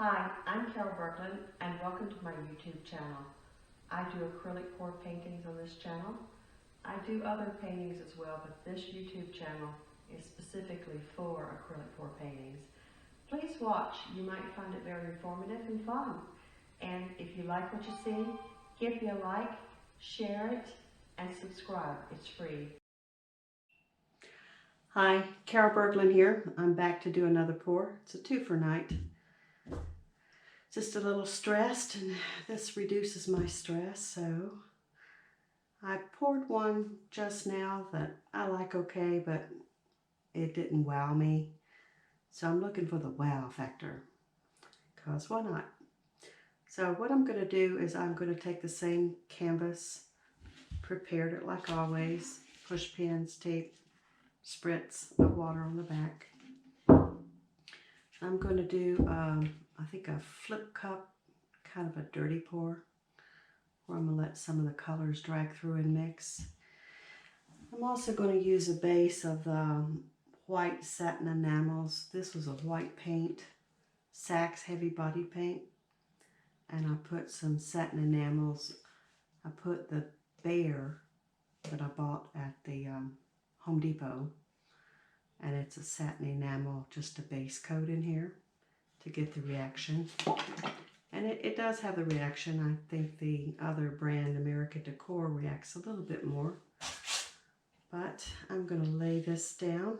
Hi, I'm Carol Berglund and welcome to my YouTube channel. I do acrylic pour paintings on this channel. I do other paintings as well, but this YouTube channel is specifically for acrylic pour paintings. Please watch, you might find it very informative and fun. And if you like what you see, give me a like, share it, and subscribe. It's free. Hi, Carol Berglund here. I'm back to do another pour. It's a 2 for night. Just a little stressed, and this reduces my stress, so I poured one just now that I like okay, but it didn't wow me. So I'm looking for the wow factor, because why not? So what I'm going to do is I'm going to take the same canvas, prepared it like always, push pins, tape, spritz of water on the back. I'm going to do, I think a flip cup, kind of a dirty pour, where I'm going to let some of the colors drag through and mix. I'm also going to use a base of the white satin enamels. This was a white paint, Saks heavy body paint, and I put some satin enamels. I put the Bear that I bought at the Home Depot, and it's a satin enamel, just a base coat in here to get the reaction. And it does have the reaction. I think the other brand, American Decor, reacts a little bit more. But I'm going to lay this down.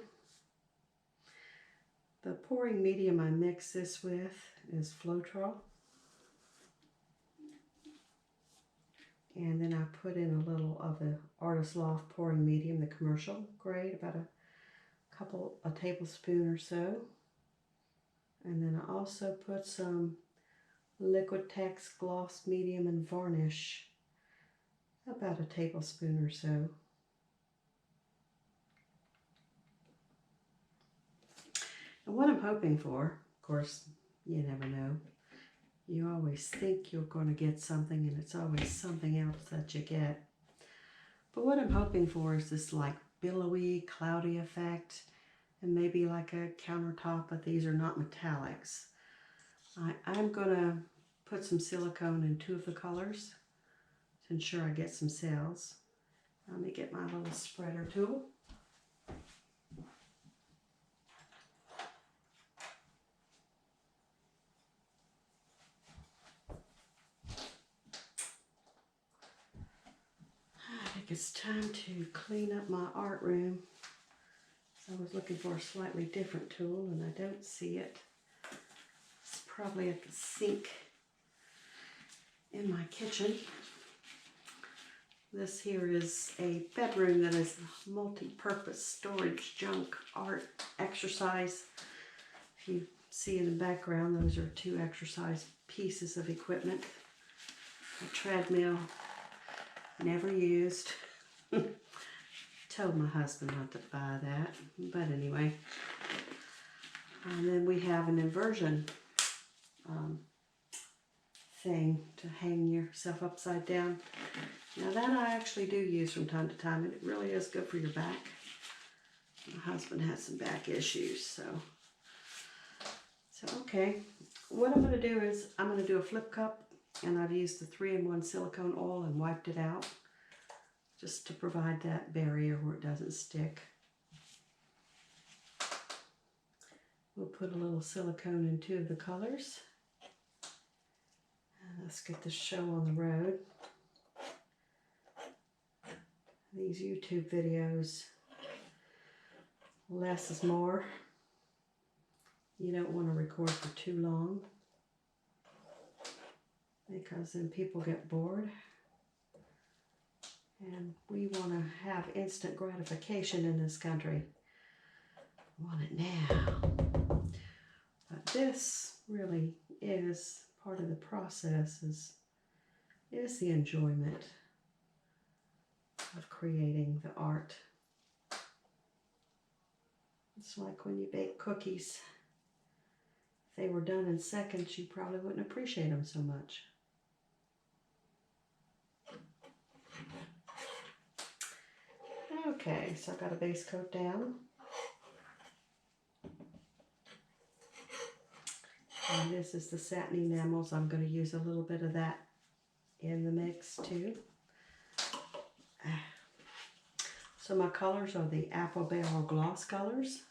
The pouring medium I mix this with is Flora. And then I put in a little of the Artist Loft pouring medium, the commercial grade, about a tablespoon or so. And then I also put some Liquitex gloss medium and varnish, about a tablespoon or so. And what I'm hoping for, of course, you never know. You always think you're going to get something, and it's always something else that you get. But what I'm hoping for is this like billowy, cloudy effect, and maybe like a countertop, but these are not metallics. I'm going to put some silicone in 2 of the colors to ensure I get some cells. Let me get my little spreader tool. I think it's time to clean up my art room. So I was looking for a slightly different tool, and I don't see it. It's probably at the sink in my kitchen. This here is a bedroom that is multi-purpose storage, junk, art, exercise. If you see in the background, those are 2 exercise pieces of equipment. A treadmill, never used. Told my husband not to buy that, but anyway. And then we have an inversion thing to hang yourself upside down. Now that I actually do use from time to time, and it really is good for your back. My husband has some back issues, so okay. What I'm going to do is I'm going to do a flip cup, and I've used the 3-in-1 silicone oil and wiped it out just to provide that barrier where it doesn't stick. We'll put a little silicone in 2 of the colors. And let's get the show on the road. These YouTube videos, less is more. You don't want to record for too long, because then people get bored. And we want to have instant gratification in this country. We want it now. But this really is part of the process, is the enjoyment of creating the art. It's like when you bake cookies. If they were done in seconds, you probably wouldn't appreciate them so much. Okay, so I've got a base coat down. And this is the satin enamels. I'm going to use a little bit of that in the mix too. So my colors are the Apple Barrel Gloss colors.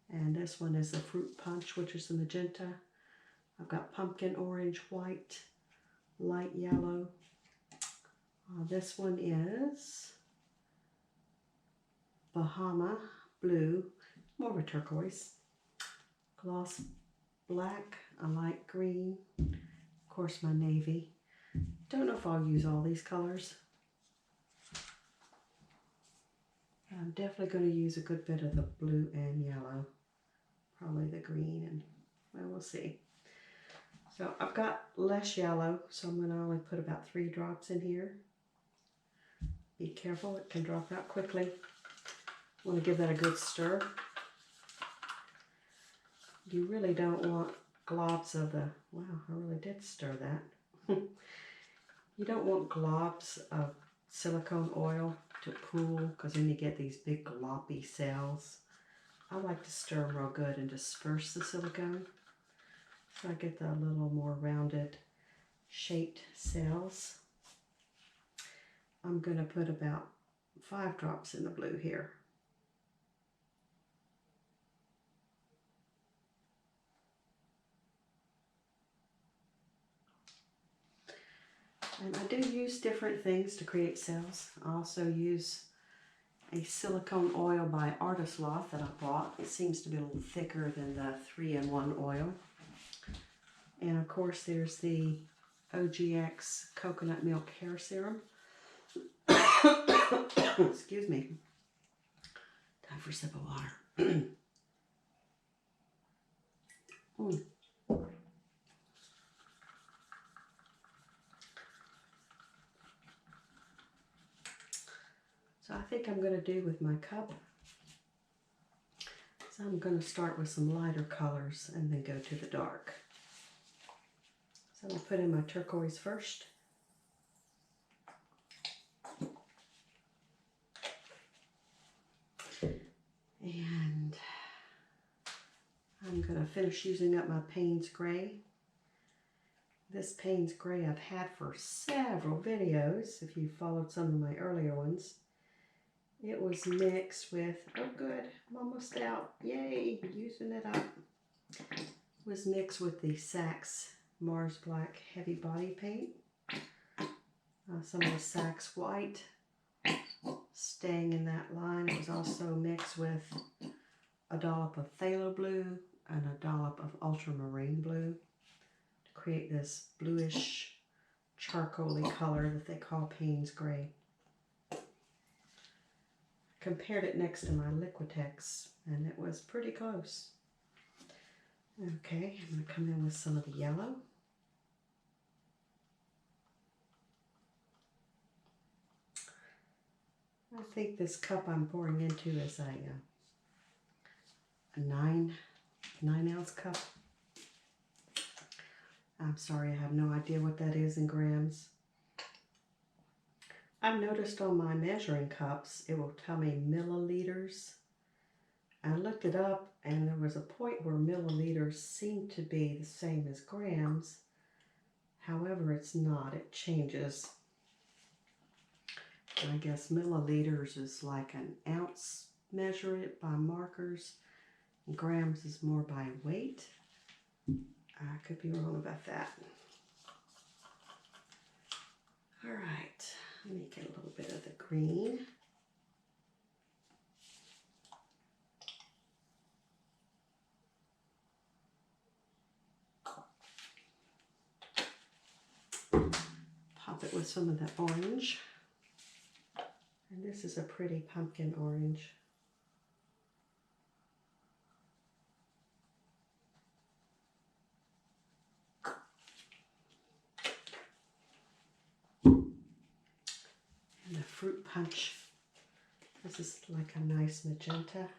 And this one is the Fruit Punch, which is the magenta. I've got pumpkin orange, white, light yellow. This one is Bahama Blue, more of a turquoise. Gloss black, a light green, of course my navy. Don't know if I'll use all these colors. I'm definitely going to use a good bit of the blue and yellow. Probably the green, and well, we'll see. So I've got less yellow, so I'm going to only put about 3 drops in here. Be careful, it can drop out quickly. I want to give that a good stir. You really don't want globs of the, wow, I really did stir that. You don't want globs of silicone oil to pool, because then you get these big gloppy cells. I like to stir them real good and disperse the silicone, so I get the little more rounded shaped cells. I'm going to put about 5 drops in the blue here. And I do use different things to create cells. I also use a silicone oil by Artist Loft that I bought. It seems to be a little thicker than the 3-in-1 oil. And of course there's the OGX Coconut Milk Hair Serum. Excuse me. Time for a sip of water. So I think I'm going to do with my cup. So I'm going to start with some lighter colors and then go to the dark. So I'm going to put in my turquoise first. And I'm going to finish using up my Payne's Gray. This Payne's Gray I've had for several videos, if you followed some of my earlier ones. It was mixed with, oh good, I'm almost out, yay, using it up. It was mixed with the Saks Mars Black Heavy Body Paint. Some of the Saks White, staying in that line. It was also mixed with a dollop of Phthalo Blue and a dollop of Ultramarine Blue to create this bluish charcoaly color that they call Payne's Gray. Compared it next to my Liquitex, and it was pretty close. Okay, I'm going to come in with some of the yellow. I think this cup I'm pouring into is a 9-ounce cup. I'm sorry, I have no idea what that is in grams. I've noticed on my measuring cups, it will tell me milliliters. I looked it up and there was a point where milliliters seemed to be the same as grams. However, it's not, it changes. I guess milliliters is like an ounce, measure it by markers. Grams is more by weight. I could be wrong about that. All right. Let me get a little bit of the green. Pop it with some of that orange. And this is a pretty pumpkin orange. And the Fruit Punch. This is like a nice magenta.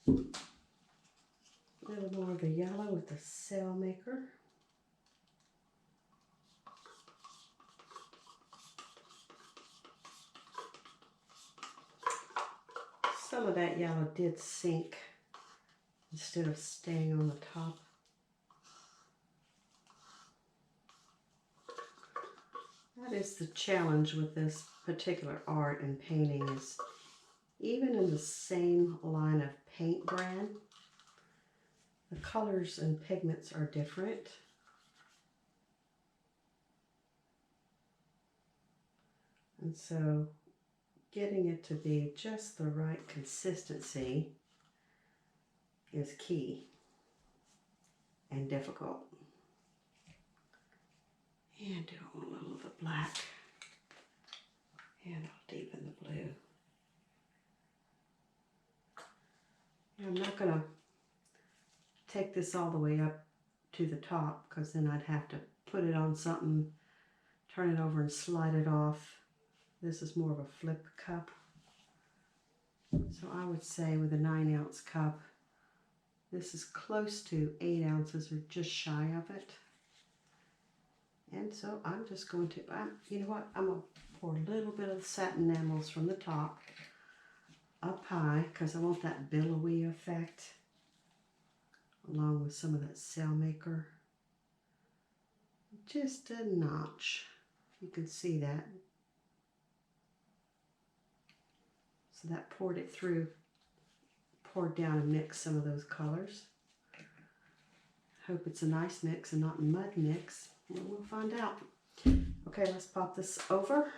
A little more of the yellow with the Sail Maker. some of that yellow did sink instead of staying on the top. That is the challenge with this particular art and painting, is even in the same line of paint brand, the colors and pigments are different. And so getting it to be just the right consistency is key and difficult. And do a little of the black, and I'll deepen the blue. And I'm not gonna take this all the way up to the top, because then I'd have to put it on something, turn it over and slide it off. This is more of a flip cup. So I would say with a 9-ounce cup, this is close to 8 ounces or just shy of it. And so I'm just going to, you know what, I'm going to pour a little bit of the satin enamels from the top up high, because I want that billowy effect, along with some of that sail maker. Just a notch. You can see that. So that poured it through, poured down and mixed some of those colors. Hope it's a nice mix and not mud mix. Well, we'll find out. Okay, let's pop this over.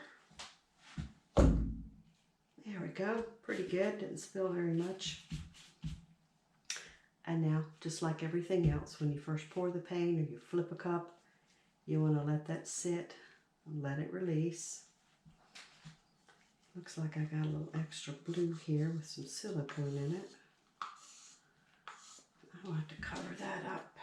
There we go. Pretty good. Didn't spill very much. And now, just like everything else, when you first pour the paint or you flip a cup, you want to let that sit and let it release. Looks like I got a little extra blue here with some silicone in it. I'll have to cover that up.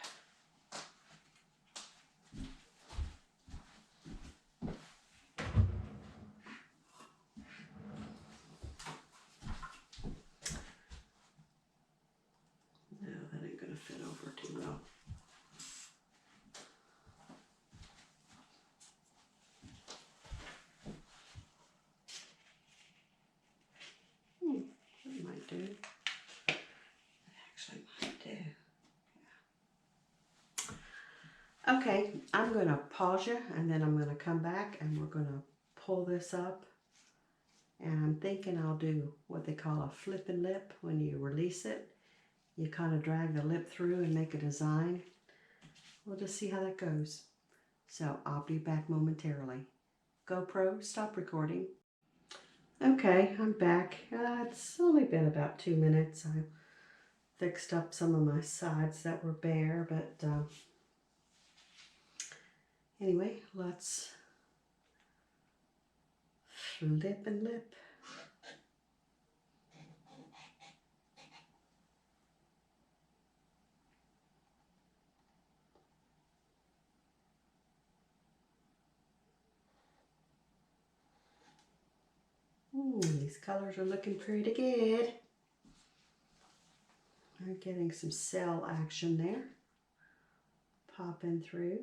No, that ain't gonna fit over too well. That might do. It actually might do. Yeah. Okay, I'm gonna pause you, and then I'm gonna come back and we're gonna pull this up. And I'm thinking I'll do what they call a flipping lip. When you release it, you kind of drag the lip through and make a design. We'll just see how that goes. So I'll be back momentarily. GoPro, stop recording. Okay, I'm back. It's only been about 2 minutes. I fixed up some of my sides that were bare, but anyway, let's flip and lip. These colors are looking pretty good. I'm getting some cell action there. Popping through.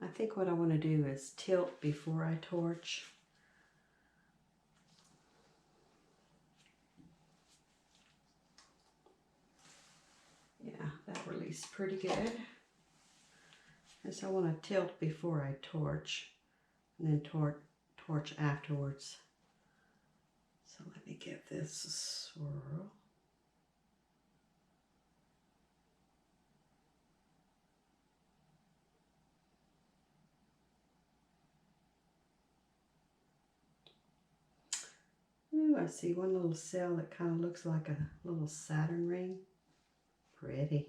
I think what I want to do is tilt before I torch. Yeah, that released pretty good. And so I want to tilt before I torch, and then torch afterwards. So let me give this a swirl. Ooh, I see one little cell that kind of looks like a little Saturn ring. Pretty.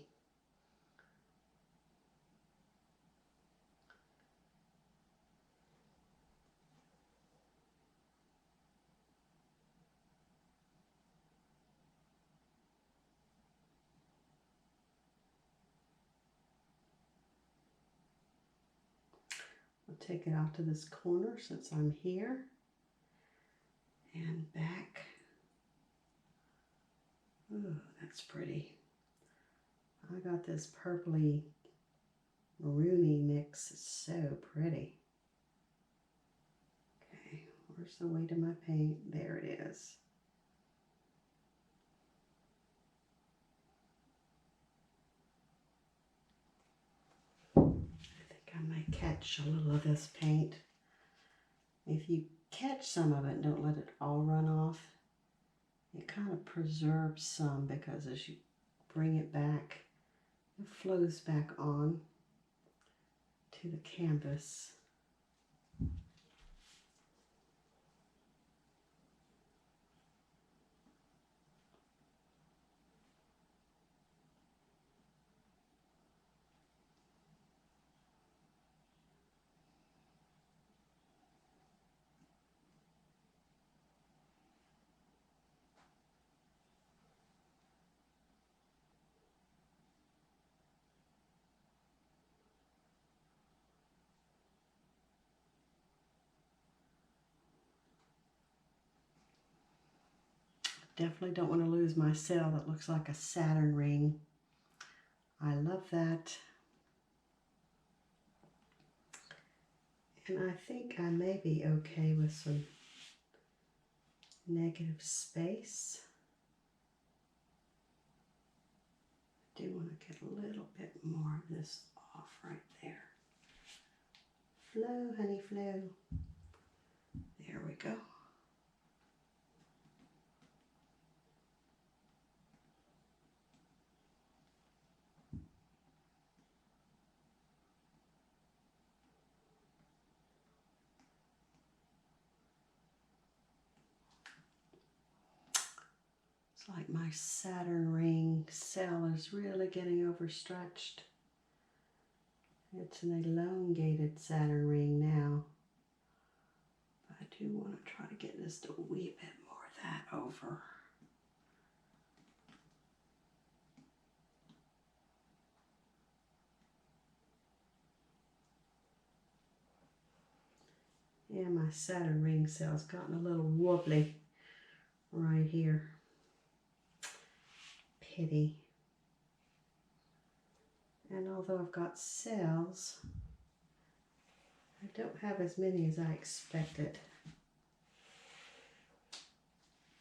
I'll take it out to this corner since I'm here. And back. Ooh, that's pretty. I got this purpley maroony mix. It's so pretty. Okay, Where's the weight of my paint? There it is. I think I might catch a little of this paint. If you catch some of it, don't let it all run off. It kind of preserves some because as you bring it back, it flows back on to the canvas. Definitely don't want to lose my cell that looks like a Saturn ring. I love that. And I think I may be okay with some negative space. I do want to get a little bit more of this off right there. Flow, honey, flow. There we go. It's like my Saturn ring cell is really getting overstretched. It's an elongated Saturn ring now. But I do want to try to get just a wee bit more of that over. Yeah, my Saturn ring cell's gotten a little wobbly right here. Pity. And although I've got cells, I don't have as many as I expected.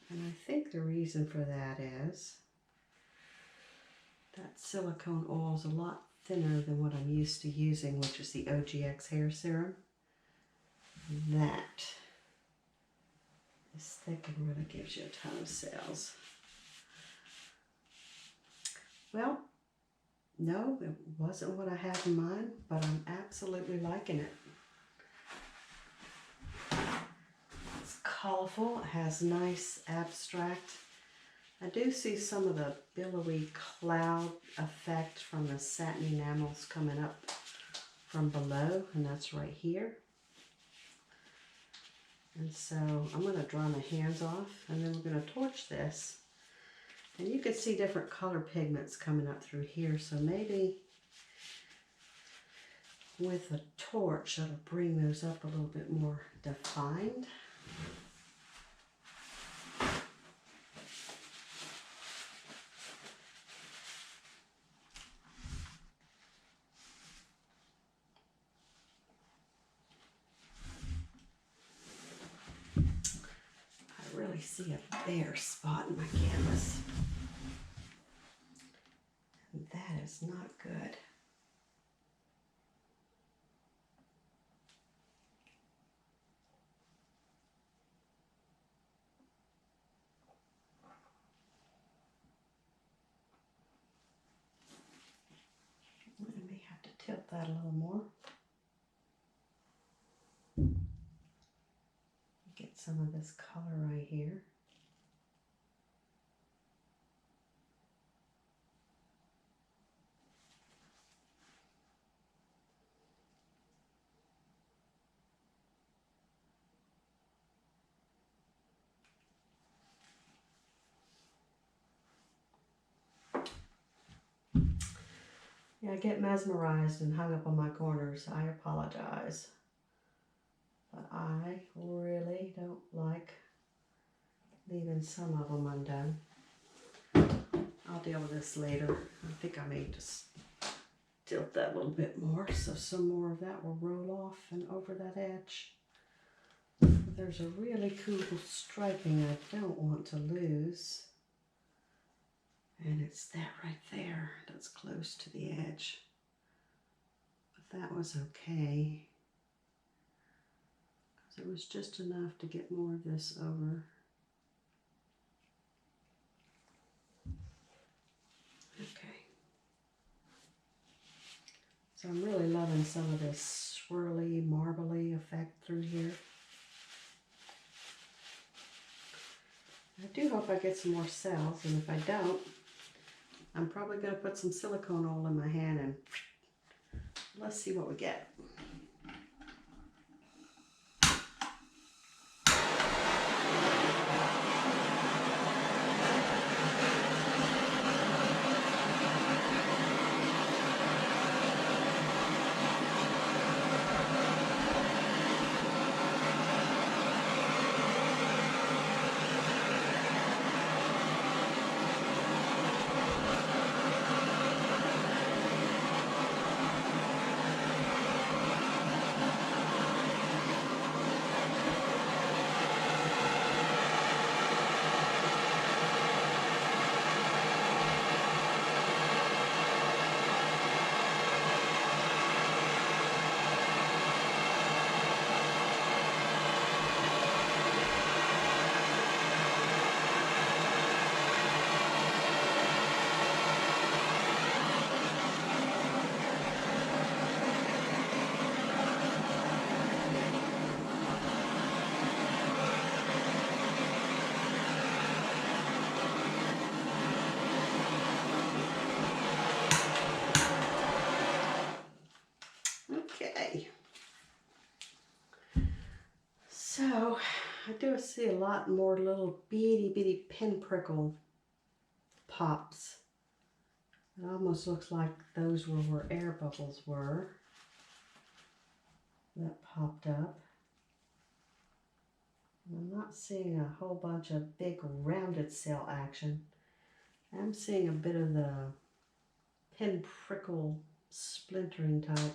And I think the reason for that is that silicone oil is a lot thinner than what I'm used to using, which is the OGX hair serum. That is thick and really gives you a ton of cells. Well, no, it wasn't what I had in mind, but I'm absolutely liking it. It's colorful, it has nice abstract. I do see some of the billowy cloud effect from the satin enamels coming up from below, and that's right here. And so I'm going to dry my hands off, and then we're going to torch this. And you can see different color pigments coming up through here, so maybe with a torch that'll bring those up a little bit more defined. I really see a bare spot in my canvas. And that is not good. I may have to tilt that a little more. Get some of this color right here. Yeah, I get mesmerized and hung up on my corners. I apologize. But I really don't like leaving some of them undone. I'll deal with this later. I think I may just tilt that a little bit more so some more of that will roll off and over that edge. But there's a really cool striping I don't want to lose. And it's that right there that's close to the edge. But that was okay, because it was just enough to get more of this over. Okay. So I'm really loving some of this swirly, marbly effect through here. I do hope I get some more cells, and if I don't, I'm probably going to put some silicone oil in my hand and let's see what we get. Okay. So I do see a lot more little bitty pinprickle pops. It almost looks like those were where air bubbles were that popped up. And I'm not seeing a whole bunch of big rounded cell action. I'm seeing a bit of the pinprickle splintering type.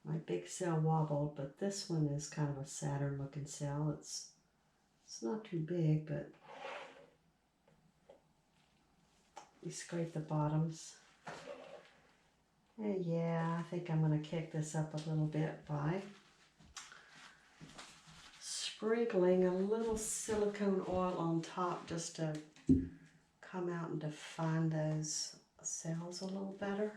My big cell wobbled, but this one is kind of a Saturn looking cell. It's not too big, but we scrape the bottoms. And yeah, I think I'm going to kick this up a little bit by sprinkling a little silicone oil on top just to come out and define those cells a little better.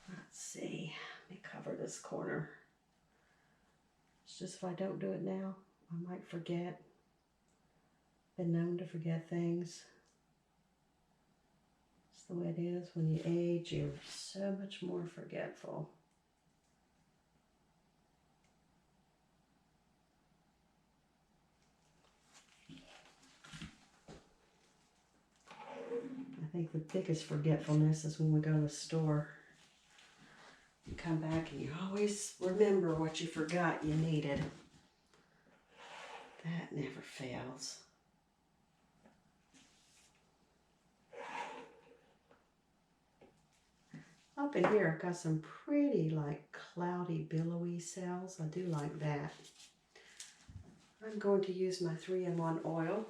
Let's see, let me cover this corner. It's just if I don't do it now, I might forget. Been known to forget things. It's the way it is. When you age, you're so much more forgetful. I think the biggest forgetfulness is when we go to the store. You come back and you always remember what you forgot you needed. That never fails. Up in here, I've got some pretty like cloudy, billowy cells. I do like that. I'm going to use my 3-in-1 oil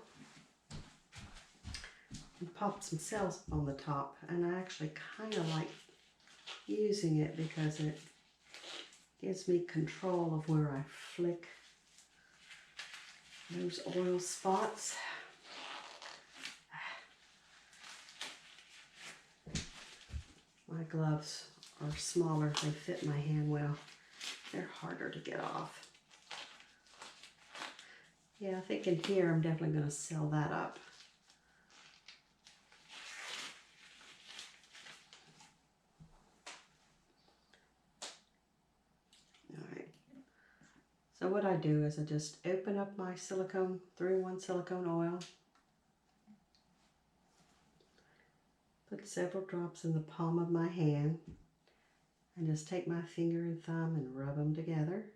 and pop some cells on the top. And I actually kind of like using it because it gives me control of where I flick those oil spots. My gloves are smaller, they fit my hand well. They're harder to get off. Yeah, I think in here I'm definitely going to seal that up. So what I do is I just open up my silicone, 3-in-1 silicone oil, put several drops in the palm of my hand, and just take my finger and thumb and rub them together.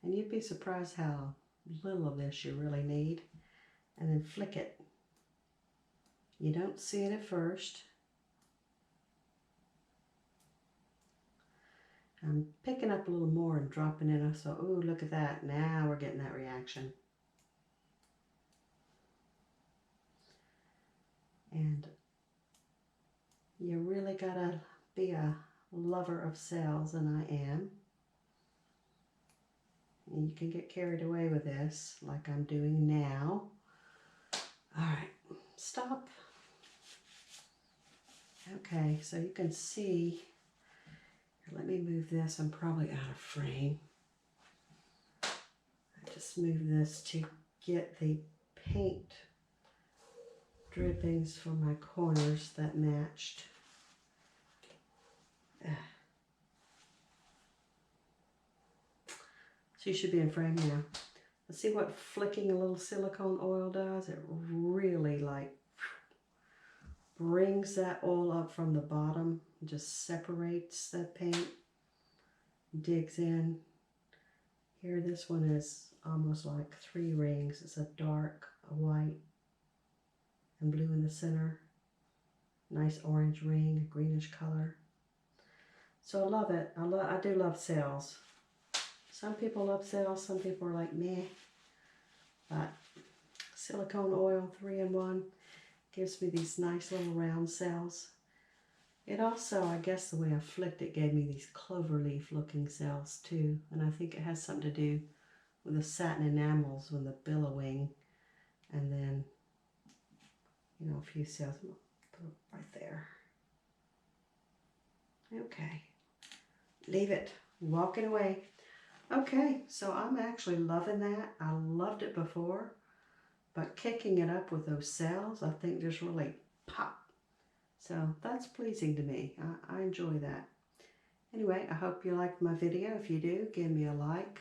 And you'd be surprised how little of this you really need. And then flick it. You don't see it at first. I'm picking up a little more and dropping it. So, ooh, look at that. Now we're getting that reaction. And you really gotta be a lover of sales, and I am. And you can get carried away with this like I'm doing now. All right, stop. Okay, so you can see, let me move this. I'm probably out of frame. I just move this to get the paint drippings from my corners that matched. So you should be in frame now. Let's see what flicking a little silicone oil does. It really like brings that oil up from the bottom, just separates the paint, digs in. Here, this one is almost like 3 rings. It's a dark, a white, and blue in the center. Nice orange ring, a greenish color. So I love it. I do love sales. Some people love sales, some people are like meh. But silicone oil 3-in-1 gives me these nice little round cells. It also, I guess the way I flicked it, gave me these clover leaf looking cells too. And I think it has something to do with the satin enamels with the billowing. And then, you know, a few cells. I'm gonna put it right there. Okay. Leave it. Walking away. Okay, so I'm actually loving that. I loved it before, but kicking it up with those cells, I think just really pop. So that's pleasing to me. I enjoy that. Anyway, I hope you liked my video. If you do, give me a like,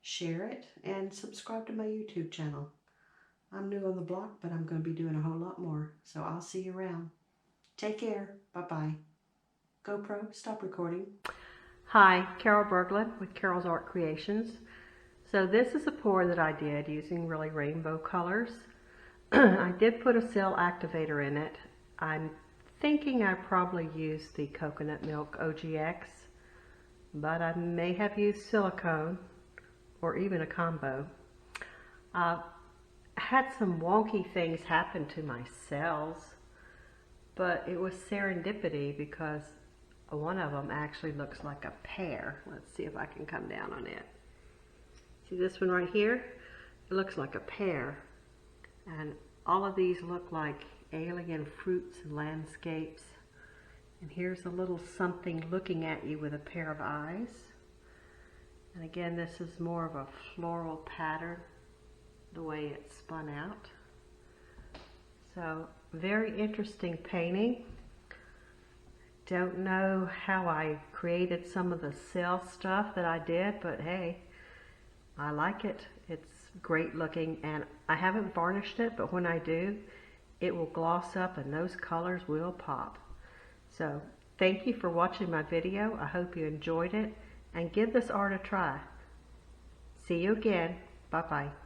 share it, and subscribe to my YouTube channel. I'm new on the block, but I'm going to be doing a whole lot more. So I'll see you around. Take care. Bye-bye. GoPro, stop recording. Hi, Carol Berglund with Carol's Art Creations. So this is a pour that I did using really rainbow colors. I did put a cell activator in it. I'm thinking I probably used the coconut milk OGX, but I may have used silicone or even a combo. I had some wonky things happen to my cells, but it was serendipity because one of them actually looks like a pear. Let's see if I can come down on it. See this one right here? It looks like a pear. And all of these look like alien fruits and landscapes. And here's a little something looking at you with a pair of eyes. And again, this is more of a floral pattern, the way it's spun out. So, very interesting painting. Don't know how I created some of the cell stuff that I did, but hey, I like it. It's great looking, and I haven't varnished it, but when I do, it will gloss up and those colors will pop. So thank you for watching my video. I hope you enjoyed it, and give this art a try. See you again. Bye-bye.